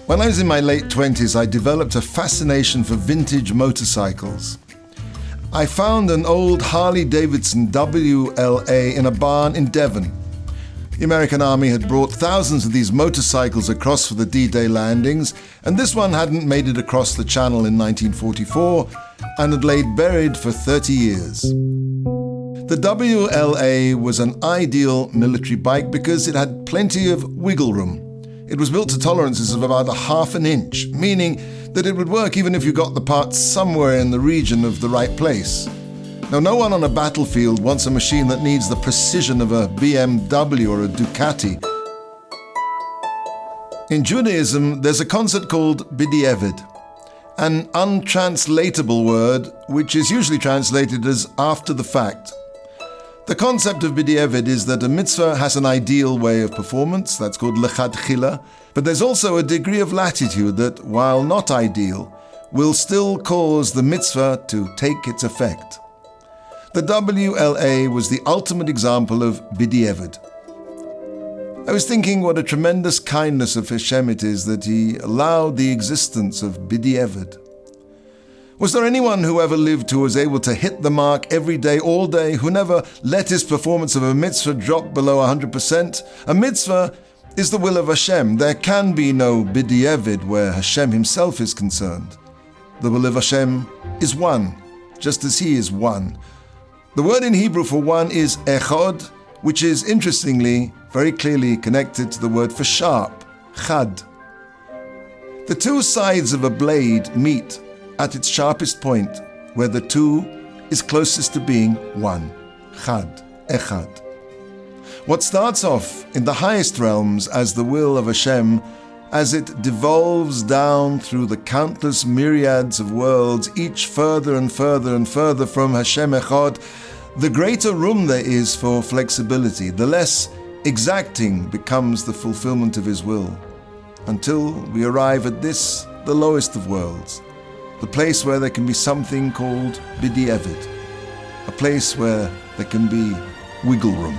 When I was in my late 20s, I developed a fascination for vintage motorcycles. I found an old Harley-Davidson WLA in a barn in Devon. The American Army had brought thousands of these motorcycles across for the D-Day landings, and this one hadn't made it across the Channel in 1944 and had laid buried for 30 years. The WLA was an ideal military bike because it had plenty of wiggle room. It was built to tolerances of about 1/2 inch, meaning that it would work even if you got the parts somewhere in the region of the right place. Now, no one on a battlefield wants a machine that needs the precision of a BMW or a Ducati. In Judaism, there's a concept called bidieved, an untranslatable word which is usually translated as after the fact. The concept of bidieved is that a mitzvah has an ideal way of performance, that's called lechatchila, but there's also a degree of latitude that, while not ideal, will still cause the mitzvah to take its effect. The WLA was the ultimate example of bidieved. I was thinking what a tremendous kindness of Hashem it is that He allowed the existence of bidieved. Was there anyone who ever lived who was able to hit the mark every day, all day, who never let his performance of a mitzvah drop below 100%? A mitzvah is the will of Hashem. There can be no bidieved where Hashem Himself is concerned. The will of Hashem is one, just as He is one. The word in Hebrew for one is echad, which is, interestingly, very clearly connected to the word for sharp, chad. The two sides of a blade meet at its sharpest point, where the two is closest to being one, chad, echad. What starts off in the highest realms as the will of Hashem, as it devolves down through the countless myriads of worlds, each further and further and further from Hashem Echad, the greater room there is for flexibility, the less exacting becomes the fulfillment of His will, until we arrive at this, the lowest of worlds, the place where there can be something called bidieved, a place where there can be wiggle room.